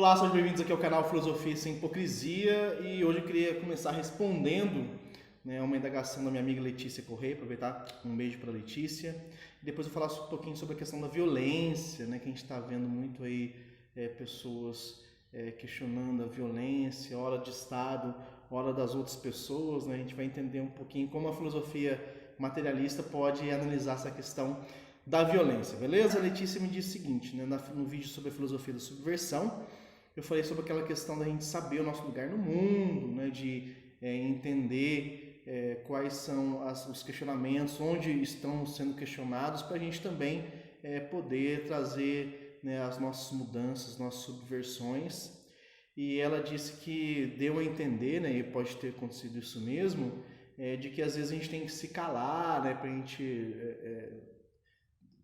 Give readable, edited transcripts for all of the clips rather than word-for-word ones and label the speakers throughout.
Speaker 1: Olá, sejam bem-vindos aqui ao canal Filosofia Sem Hipocrisia e hoje eu queria começar respondendo, né, uma indagação da minha amiga Letícia Correia, aproveitar um beijo para Letícia. E depois eu falar um pouquinho sobre a questão da violência, né, que a gente está vendo muito aí pessoas questionando a violência, hora de Estado, hora das outras pessoas, né, a gente vai entender um pouquinho como a filosofia materialista pode analisar essa questão da violência, beleza? A Letícia me disse o seguinte, né, no vídeo sobre a filosofia da subversão, eu falei sobre aquela questão da gente saber o nosso lugar no mundo, né, de entender quais são os questionamentos, onde estão sendo questionados, para a gente também poder trazer, né, as nossas mudanças, nossas subversões. E ela disse que deu a entender, né, e pode ter acontecido isso mesmo, de que às vezes a gente tem que se calar, né, para a gente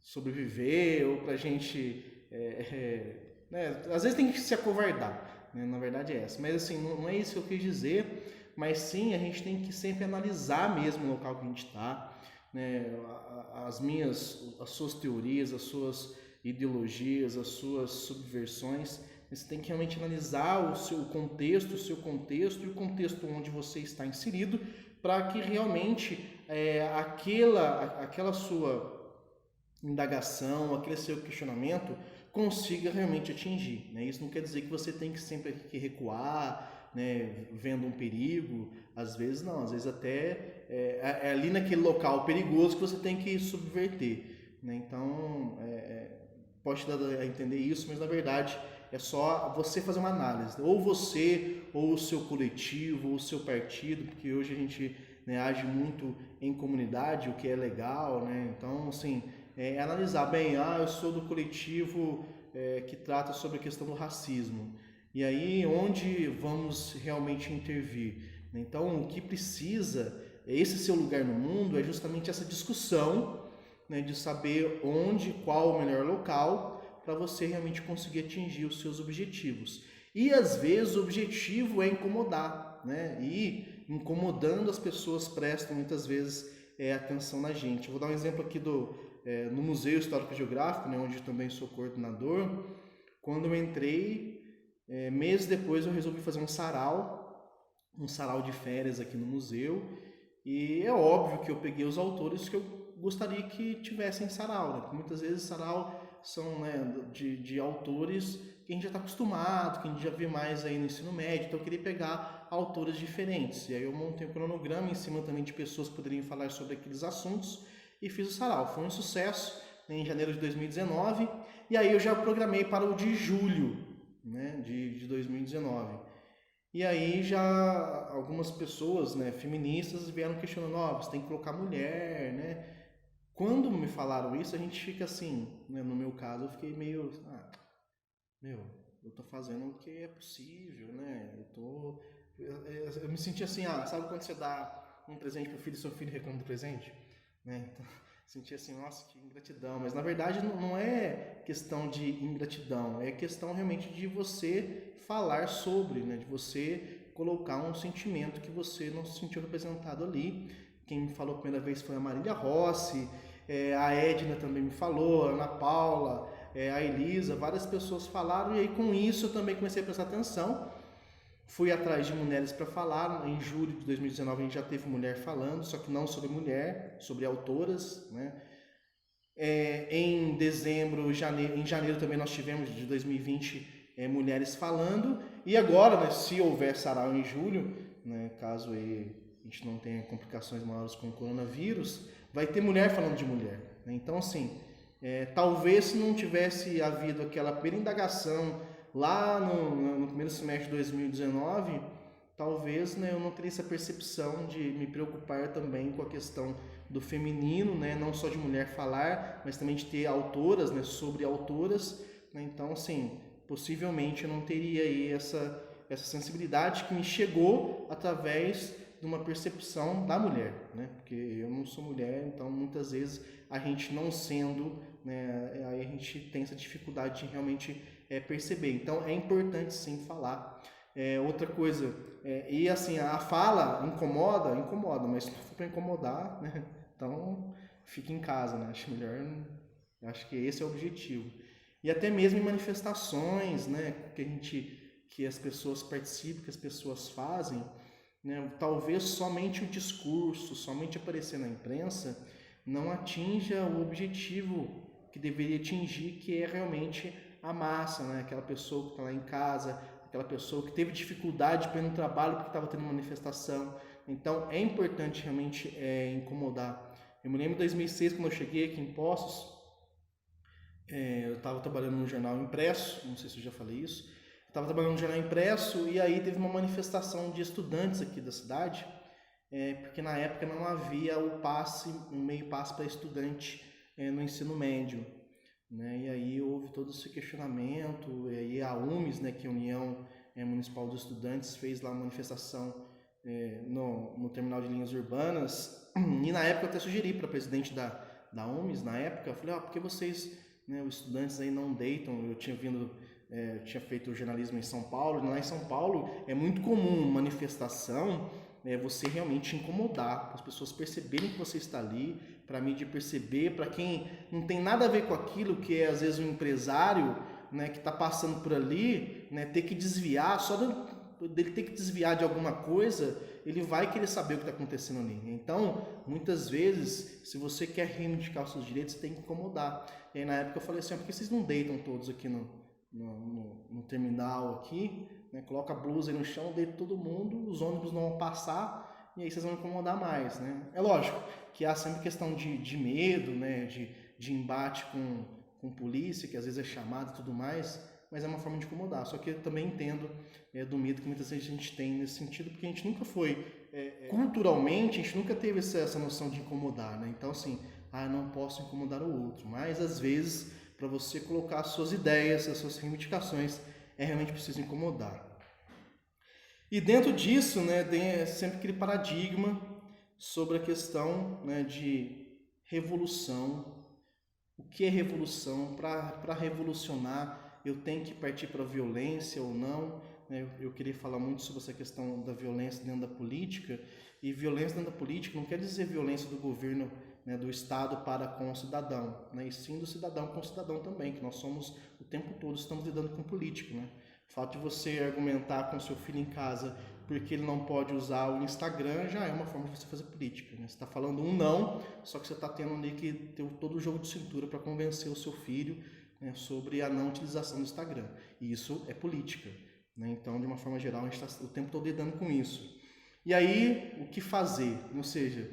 Speaker 1: sobreviver, ou para a gente né, às vezes tem que se acovardar, né? Na verdade é essa. Mas assim, não é isso que eu quis dizer, mas sim a gente tem que sempre analisar mesmo o local que a gente está, né? As suas teorias, as suas ideologias, as suas subversões. Você tem que realmente analisar o seu contexto e o contexto onde você está inserido, para que realmente aquela sua indagação, aquele seu questionamento consiga realmente atingir, né? Isso não quer dizer que você tem que sempre que recuar, né, vendo um perigo. Às vezes não, às vezes até é ali naquele local perigoso que você tem que subverter, né? Então pode dar a entender isso, mas na verdade é só você fazer uma análise, ou você, ou o seu coletivo, ou o seu partido, porque hoje a gente, né, age muito em comunidade, o que é legal, né? Então, assim, analisar bem, eu sou do coletivo que trata sobre a questão do racismo, e aí onde vamos realmente intervir? Então, o que precisa, esse seu lugar no mundo, é justamente essa discussão, né, de saber qual o melhor local para você realmente conseguir atingir os seus objetivos. E às vezes o objetivo é incomodar, né? E incomodando as pessoas prestam muitas vezes atenção na gente. Eu vou dar um exemplo aqui no Museu Histórico Geográfico, né, onde eu também sou coordenador. Quando eu entrei, meses depois eu resolvi fazer um sarau de férias aqui no museu. E é óbvio que eu peguei os autores que eu gostaria que tivessem sarau, né? Porque muitas vezes sarau são, né, de autores que a gente já está acostumado, que a gente já vê mais aí no ensino médio, então eu queria pegar autores diferentes. E aí eu montei um cronograma em cima também de pessoas que poderiam falar sobre aqueles assuntos e fiz o sarau. Foi um sucesso, né, em janeiro de 2019, e aí eu já programei para o de julho, né, de 2019. E aí já algumas pessoas, né, feministas vieram questionando, você tem que colocar mulher, né? Quando me falaram isso, a gente fica assim, né, no meu caso, eu fiquei meio, eu tô fazendo o que é possível, né? Eu me senti assim, sabe quando você dá um presente pro filho e seu filho reclama do presente, né? Então, senti assim, nossa, que ingratidão. Mas na verdade não é questão de ingratidão, é questão realmente de você falar sobre, né? De você colocar um sentimento que você não se sentiu representado ali. Quem me falou a primeira vez foi a Marília Rossi, a Edna também me falou, a Ana Paula, a Elisa, várias pessoas falaram, e aí com isso eu também comecei a prestar atenção. Fui atrás de mulheres para falar. Em julho de 2019 a gente já teve mulher falando, só que não sobre mulher, sobre autoras, né? Em dezembro, em janeiro também nós tivemos, de 2020, mulheres falando. E agora, né, se houver sarau em julho, né, caso aí a gente não tenha complicações maiores com o coronavírus, vai ter mulher falando de mulher, né? Então, assim, talvez se não tivesse havido aquela primeira indagação lá no primeiro semestre de 2019, talvez, né, eu não teria essa percepção de me preocupar também com a questão do feminino, né, não só de mulher falar, mas também de ter autoras, né, sobre autoras, né? Então, assim, possivelmente eu não teria aí essa sensibilidade que me chegou através de uma percepção da mulher, né? Porque eu não sou mulher, então muitas vezes a gente não sendo, né, aí a gente tem essa dificuldade de realmente perceber. Então é importante sim falar. Outra coisa, e assim, a fala incomoda, mas se não for para incomodar, né, então fique em casa, né? Acho melhor, acho que esse é o objetivo. e até mesmo em manifestações, né, que as pessoas participam, que as pessoas fazem, né, talvez somente o discurso, somente aparecer na imprensa, não atinja o objetivo que deveria atingir, que é realmente a massa, né, aquela pessoa que está lá em casa, aquela pessoa que teve dificuldade para ir no trabalho porque estava tendo uma manifestação. Então é importante realmente incomodar. Eu me lembro de 2006, quando eu cheguei aqui em Poços, eu estava trabalhando no jornal impresso, não sei se eu já falei isso, estava trabalhando no jornal impresso e aí teve uma manifestação de estudantes aqui da cidade, porque na época não havia um meio passe para estudante no ensino médio, né? E aí houve todo esse questionamento, e aí a UMES, né, que é a União Municipal dos Estudantes, fez lá uma manifestação no terminal de linhas urbanas, e na época eu até sugeri para a presidente da UMES, na época, eu falei, por que vocês, né, os estudantes aí não deitam? Eu tinha feito jornalismo em São Paulo, e lá em São Paulo é muito comum manifestação, você realmente incomodar, para as pessoas perceberem que você está ali, para a mídia perceber, para quem não tem nada a ver com aquilo, que é às vezes um empresário, né, que está passando por ali, né, ter que desviar, só dele ter que desviar de alguma coisa, ele vai querer saber o que está acontecendo ali. Então, muitas vezes, se você quer reivindicar os seus direitos, você tem que incomodar. E aí na época eu falei assim, por que vocês não deitam todos aqui no terminal aqui, né? Coloca a blusa aí no chão, deita todo mundo, os ônibus não vão passar e aí vocês vão incomodar mais, né? É lógico que há sempre questão de medo, né? De embate com polícia, que às vezes é chamado e tudo mais, mas é uma forma de incomodar. Só que eu também entendo do medo que muitas vezes a gente tem nesse sentido, porque a gente nunca foi, culturalmente, a gente nunca teve essa noção de incomodar, né? Então assim, eu não posso incomodar o outro, mas às vezes, para você colocar as suas ideias, as suas reivindicações, é realmente preciso incomodar. E dentro disso, né, tem sempre aquele paradigma sobre a questão, né, de revolução. O que é revolução? Para revolucionar, eu tenho que partir para a violência ou não? Eu queria falar muito sobre essa questão da violência dentro da política. E violência dentro da política não quer dizer violência do governo, né, do Estado para com o cidadão, né, e sim do cidadão com o cidadão também, que nós somos, o tempo todo, estamos lidando com político, né? O fato de você argumentar com seu filho em casa porque ele não pode usar o Instagram já é uma forma de você fazer política, né? Você está falando um não, só que você está tendo ali que ter todo o jogo de cintura para convencer o seu filho, né, sobre a não utilização do Instagram. E isso é política, né? Então, de uma forma geral, a gente está o tempo todo lidando com isso. E aí, o que fazer? Ou seja,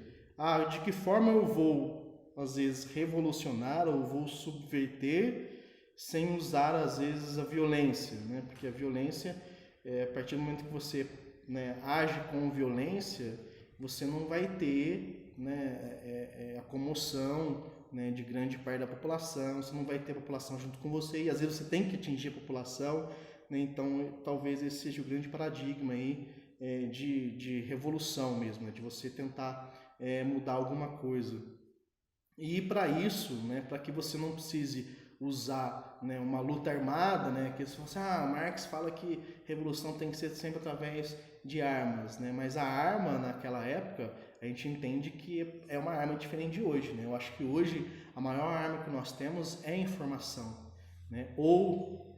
Speaker 1: de que forma eu vou, às vezes, revolucionar ou vou subverter sem usar, às vezes, a violência, né? Porque a violência, a partir do momento que você, né, age com violência, você não vai ter, né, a comoção, né, de grande parte da população, você não vai ter a população junto com você, e às vezes você tem que atingir a população, né? Então talvez esse seja o grande paradigma aí, de revolução mesmo, né, de você tentar mudar alguma coisa. E para isso, né, para que você não precise usar, né, uma luta armada, né, que eles falam assim, Marx fala que revolução tem que ser sempre através de armas, né, mas a arma naquela época a gente entende que é uma arma diferente de hoje, né? Eu acho que hoje a maior arma que nós temos é a informação, né? Ou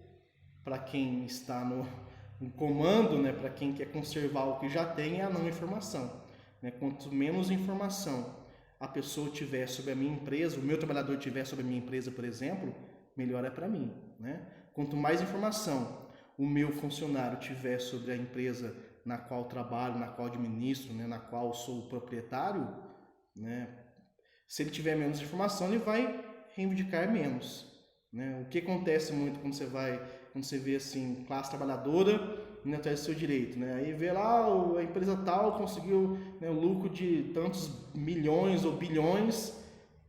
Speaker 1: para quem está no comando, né, para quem quer conservar o que já tem, é a não informação, né? Quanto menos informação a pessoa tiver sobre a minha empresa, o meu trabalhador tiver sobre a minha empresa, por exemplo, melhor é para mim, né? Quanto mais informação o meu funcionário tiver sobre a empresa na qual trabalho, na qual administro, né, na qual sou o proprietário, né, se ele tiver menos informação, ele vai reivindicar menos, né? O que acontece muito quando você vê assim, classe trabalhadora indo atrás do seu direito, né? Aí vê lá a empresa tal conseguiu, né, o lucro de tantos milhões ou bilhões.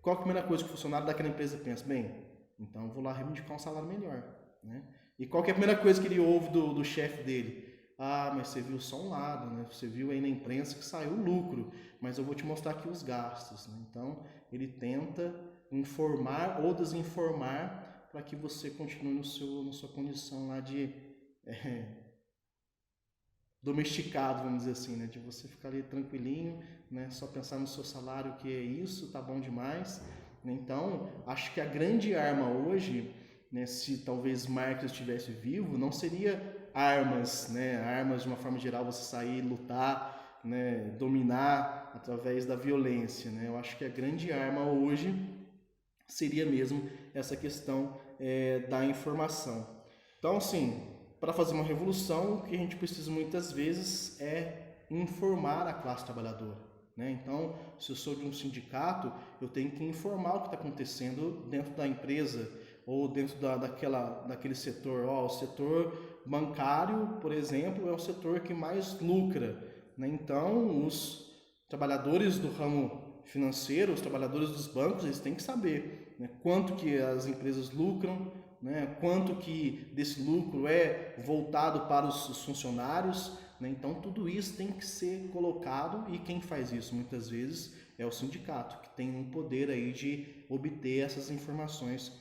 Speaker 1: Qual a primeira coisa que o funcionário daquela empresa pensa? Bem, então eu vou lá reivindicar um salário melhor, né? E qual que é a primeira coisa que ele ouve do chefe dele? Mas você viu só um lado, né? Você viu aí na imprensa que saiu o lucro, mas eu vou te mostrar aqui os gastos, né? Então ele tenta informar ou desinformar para que você continue na sua condição lá de domesticado, vamos dizer assim, né? De você ficar ali tranquilinho, né? Só pensar no seu salário, que é isso, tá bom demais. Então, acho que a grande arma hoje né, se talvez Marx estivesse vivo, não seria armas, né, armas de uma forma geral, você sair, lutar, né, dominar através da violência, né. Eu acho que a grande arma hoje seria mesmo essa questão da informação. Então, assim, para fazer uma revolução, o que a gente precisa muitas vezes é informar a classe trabalhadora, né? Então, se eu sou de um sindicato, eu tenho que informar o que está acontecendo dentro da empresa ou dentro daquele setor. O setor bancário, por exemplo, é o setor que mais lucra, né? Então, os trabalhadores do ramo financeiro, os trabalhadores dos bancos, eles têm que saber, né, quanto que as empresas lucram, né, quanto que desse lucro é voltado para os funcionários, né? Então tudo isso tem que ser colocado, e quem faz isso muitas vezes é o sindicato, que tem um poder aí de obter essas informações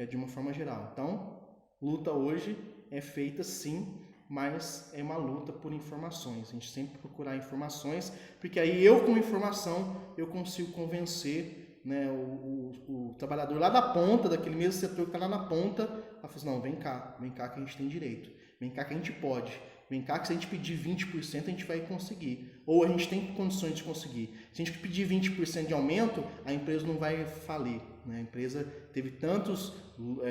Speaker 1: de uma forma geral. Então, luta hoje é feita sim, mas é uma luta por informações. A gente sempre procurar informações, porque aí eu com informação eu consigo convencer, né, o trabalhador lá da ponta, daquele mesmo setor que está lá na ponta, a falar assim, não, vem cá que a gente tem direito, vem cá que a gente pode, vem cá que se a gente pedir 20% a gente vai conseguir, ou a gente tem condições de conseguir. Se a gente pedir 20% de aumento, a empresa não vai falir, né? A empresa teve tantos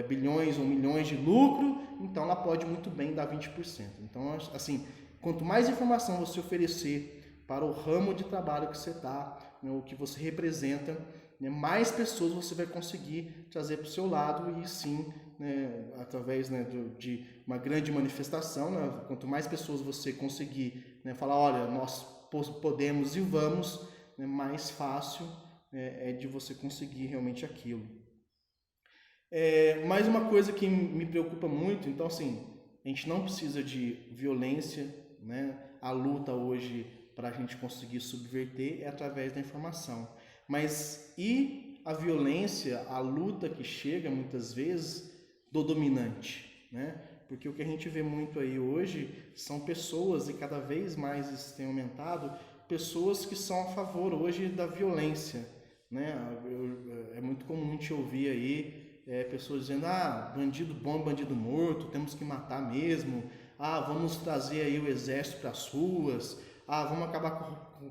Speaker 1: bilhões ou milhões de lucro, então ela pode muito bem dar 20%. Então, assim, quanto mais informação você oferecer para o ramo de trabalho que você está, né, o que você representa, né, mais pessoas você vai conseguir trazer para o seu lado, e sim, né, através, né, de uma grande manifestação, né, quanto mais pessoas você conseguir, né, falar, olha, nós podemos e vamos, né, mais fácil é de você conseguir realmente aquilo. Mais uma coisa que me preocupa muito, então assim, a gente não precisa de violência, né? A luta hoje para a gente conseguir subverter é através da informação. Mas e a violência, a luta que chega muitas vezes do dominante, né? Porque o que a gente vê muito aí hoje são pessoas, e cada vez mais isso tem aumentado, pessoas que são a favor hoje da violência, né? É muito comum a gente ouvir aí pessoas dizendo, bandido bom, bandido morto, temos que matar mesmo, vamos trazer aí o exército para as ruas, vamos acabar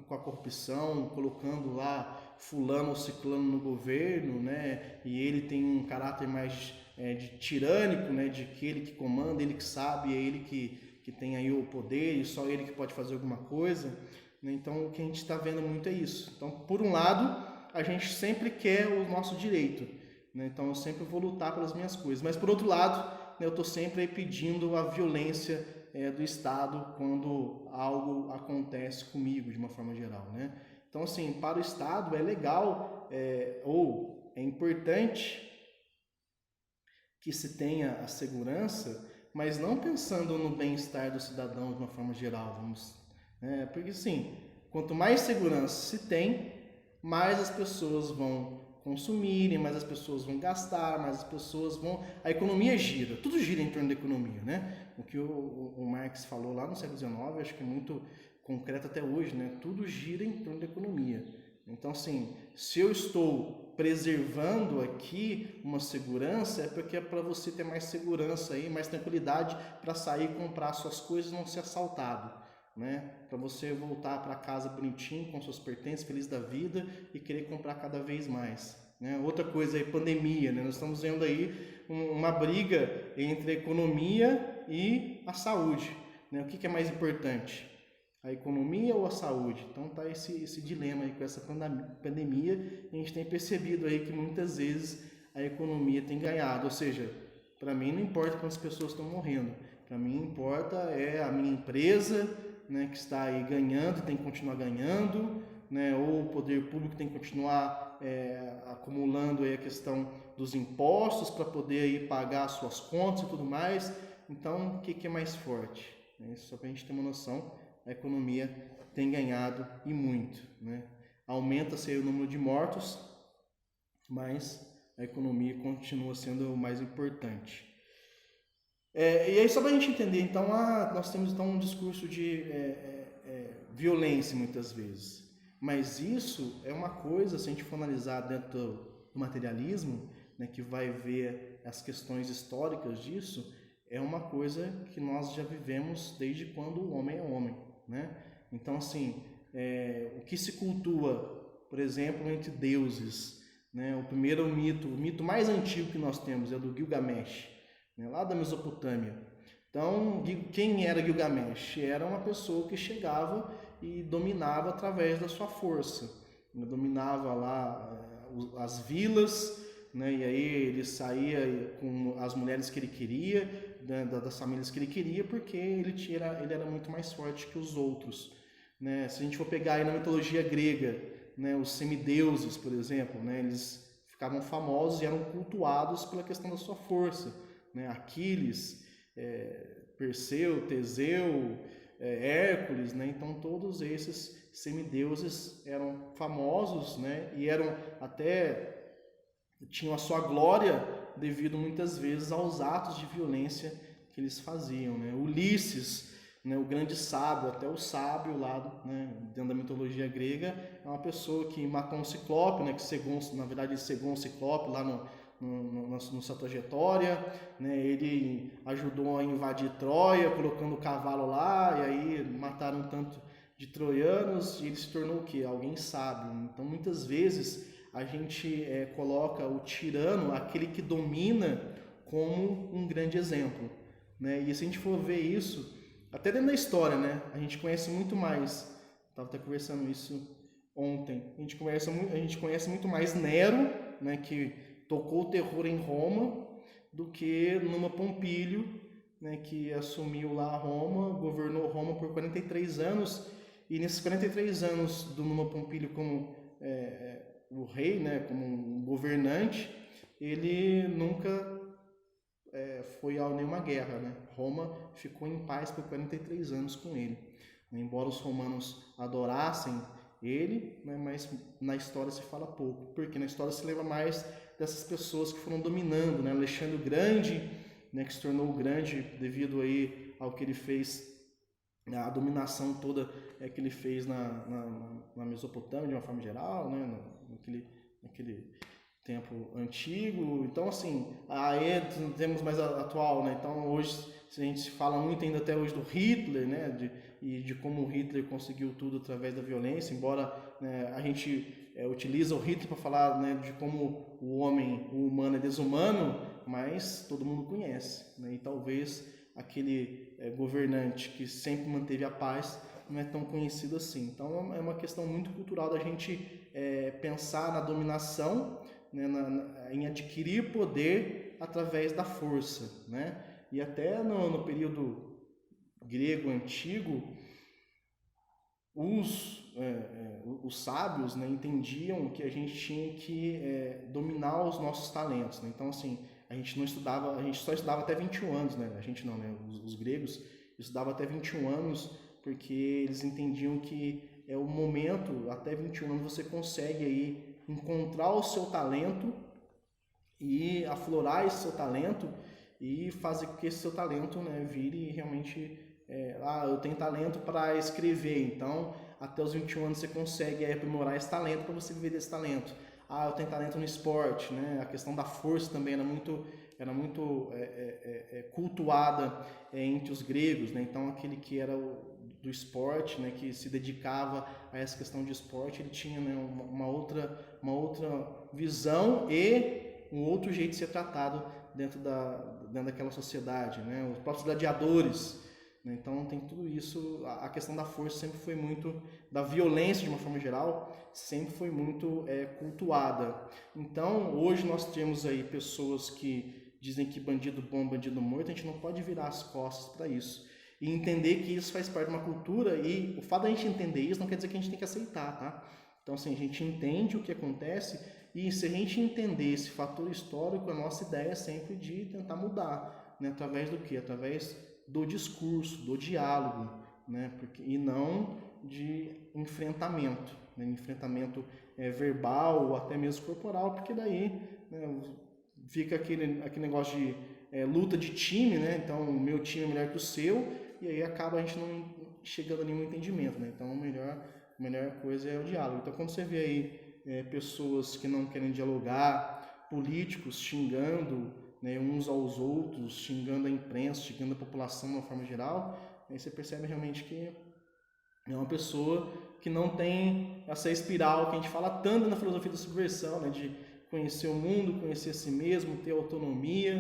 Speaker 1: com a corrupção, colocando lá fulano ou ciclano no governo, né? E ele tem um caráter mais de tirânico, né? De que ele que comanda, ele que sabe, é ele que tem aí o poder, e só ele que pode fazer alguma coisa, né? Então o que a gente está vendo muito é isso. Então, por um lado, a gente sempre quer o nosso direito, né? Então eu sempre vou lutar pelas minhas coisas, mas por outro lado, né, eu estou sempre aí pedindo a violência do Estado quando algo acontece comigo, de uma forma geral, né? Então, assim, para o Estado é legal ou é importante que se tenha a segurança, mas não pensando no bem-estar do cidadão de uma forma geral, né? Porque, assim, quanto mais segurança se tem, mais as pessoas vão consumirem, mais as pessoas vão gastar, mais as pessoas vão... A economia gira, tudo gira em torno da economia, né? O que o Marx falou lá no século XIX, acho que é muito concreto até hoje, né? Tudo gira em torno da economia. Então, assim, se eu estou preservando aqui uma segurança, é porque é para você ter mais segurança aí, mais tranquilidade para sair e comprar suas coisas e não ser assaltado, né? Para você voltar para casa bonitinho, com suas pertences, feliz da vida e querer comprar cada vez mais, né? Outra coisa é pandemia, né? Nós estamos vendo aí uma briga entre a economia e a saúde, né? O que é mais importante? A economia ou a saúde? Então tá esse dilema aí com essa pandemia. A gente tem percebido aí que muitas vezes a economia tem ganhado, ou seja, para mim não importa quantas pessoas estão morrendo, para mim importa é a minha empresa, né, que está aí ganhando e tem que continuar ganhando, né, ou o poder público tem que continuar acumulando aí a questão dos impostos para poder aí pagar as suas contas e tudo mais. Então, o que é mais forte? Só para a gente ter uma noção, a economia tem ganhado e muito, né? Aumenta-se o número de mortos, mas a economia continua sendo o mais importante. E aí, só para a gente entender, então, nós temos então um discurso de violência muitas vezes, mas isso é uma coisa, se a gente for analisar dentro do materialismo, né, que vai ver as questões históricas disso, é uma coisa que nós já vivemos desde quando o homem é homem, né? Então, assim, o que se cultua, por exemplo, entre deuses, né? O primeiro mito, o mito mais antigo que nós temos é do Gilgamesh, né? Lá da Mesopotâmia. Então, quem era Gilgamesh? Era uma pessoa que chegava e dominava através da sua força, né? Dominava lá as vilas, né? E aí ele saía com as mulheres que ele queria, das famílias que ele queria, porque ele era muito mais forte que os outros, né? Se a gente for pegar aí na mitologia grega, né, os semideuses, por exemplo, né, eles ficavam famosos e eram cultuados pela questão da sua força, né? Aquiles, Perseu, Teseu, Hércules, né? Então todos esses semideuses eram famosos, né? E eram até tinham a sua glória devido muitas vezes aos atos de violência que eles faziam, né? Ulisses, né, o grande sábio, até o sábio lá, né, dentro da mitologia grega, é uma pessoa que matou um ciclope, né, que cegou, na verdade ele cegou um ciclope lá na sua trajetória, né? Ele ajudou a invadir Troia, colocando o cavalo lá, e aí mataram um tanto de troianos, e ele se tornou o quê? Alguém sábio. Então muitas vezes a gente coloca o tirano, aquele que domina, como um grande exemplo, né? E se a gente for ver isso, até dentro da história, né? A gente conhece muito mais, estava até conversando isso ontem, a gente conhece muito mais Nero, né, que tocou o terror em Roma, do que Numa Pompílio, né, que assumiu lá Roma, governou Roma por 43 anos, e nesses 43 anos do Numa Pompílio como o rei, né, como um governante, ele nunca foi a nenhuma guerra, né? Roma ficou em paz por 43 anos com ele, né? Embora os romanos adorassem ele, né, mas na história se fala pouco, porque na história se lembra mais dessas pessoas que foram dominando, né? Alexandre o Grande, né, que se tornou grande devido aí ao que ele fez, a dominação toda que ele fez na Mesopotâmia de uma forma geral, né, naquele tempo antigo. Então, assim, aí temos mais atual, né? Então, hoje a gente fala muito ainda até hoje do Hitler, né? De como o Hitler conseguiu tudo através da violência, embora, né, a gente utiliza o Hitler para falar, né, de como o humano é desumano, mas todo mundo conhece, né? E talvez aquele governante que sempre manteve a paz não é tão conhecido assim. Então, é uma questão muito cultural da gente pensar na dominação, né, em adquirir poder através da força, né? E até no período grego antigo, os sábios, né, entendiam que a gente tinha que dominar os nossos talentos, né? Então, assim, a gente só estudava até 21 anos, né? A gente não, né? Os gregos estudavam até 21 anos, porque eles entendiam que é o momento, até 21 anos você consegue aí encontrar o seu talento e aflorar esse seu talento e fazer com que esse seu talento, né, vire realmente eu tenho talento para escrever, então até os 21 anos você consegue aprimorar esse talento para você viver desse talento. Eu tenho talento no esporte, né? A questão da força também era muito cultuada entre os gregos, né? Então aquele que era do esporte, né, que se dedicava a essa questão de esporte, ele tinha, né, uma outra visão e um outro jeito de ser tratado dentro daquela sociedade, né? Os próprios gladiadores, né? Então tem tudo isso. A questão da força sempre foi muito, da violência de uma forma geral, sempre foi muito cultuada. Então hoje nós temos aí pessoas que dizem que bandido bom, bandido morto. A gente não pode virar as costas para isso e entender que isso faz parte de uma cultura, e o fato da gente entender isso não quer dizer que a gente tem que aceitar, tá? Então, assim, a gente entende o que acontece, e se a gente entender esse fator histórico, a nossa ideia é sempre de tentar mudar, né? Através do quê? Através do discurso, do diálogo, né? E não de enfrentamento, né? Enfrentamento verbal ou até mesmo corporal, porque daí, né, fica aquele negócio de luta de time, né? Então, o meu time é melhor que o seu, e aí acaba a gente não chegando a nenhum entendimento, né? Então, a melhor coisa é o diálogo. Então, quando você vê aí pessoas que não querem dialogar políticos xingando, né, uns aos outros, xingando a imprensa, xingando a população de uma forma geral, aí você percebe realmente que é uma pessoa que não tem essa espiral que a gente fala tanto na filosofia da subversão, né, de conhecer o mundo, conhecer a si mesmo, ter autonomia,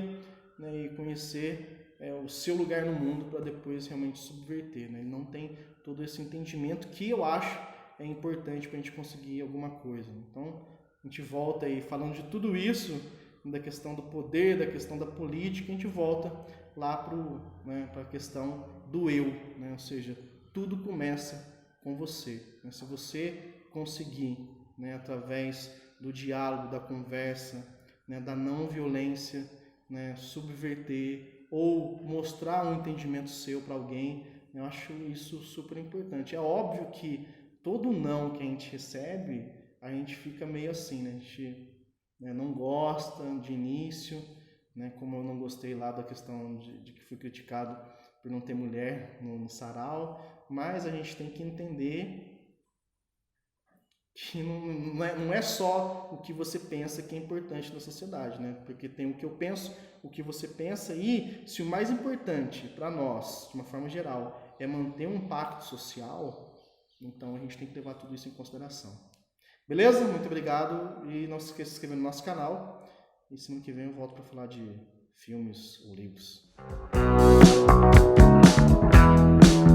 Speaker 1: né, e conhecer o seu lugar no mundo para depois realmente subverter. Né? Ele não tem todo esse entendimento que eu acho é importante para a gente conseguir alguma coisa. Então, a gente volta aí falando de tudo isso, da questão do poder, da questão da política, a gente volta lá para a questão do eu, né? Ou seja, tudo começa com você. Né? Se você conseguir, né, através do diálogo, da conversa, né, da não violência, né, subverter ou mostrar um entendimento seu para alguém, eu acho isso super importante. É óbvio que todo não que a gente recebe, a gente fica meio assim, né? A gente, né, não gosta de início, né? Como eu não gostei lá da questão de que fui criticado por não ter mulher no sarau, mas a gente tem que entender que não é só o que você pensa que é importante na sociedade, né? Porque tem o que eu penso, o que você pensa, e se o mais importante para nós, de uma forma geral, é manter um pacto social, então a gente tem que levar tudo isso em consideração. Beleza? Muito obrigado e não se esqueça de se inscrever no nosso canal. E semana que vem eu volto para falar de filmes ou livros.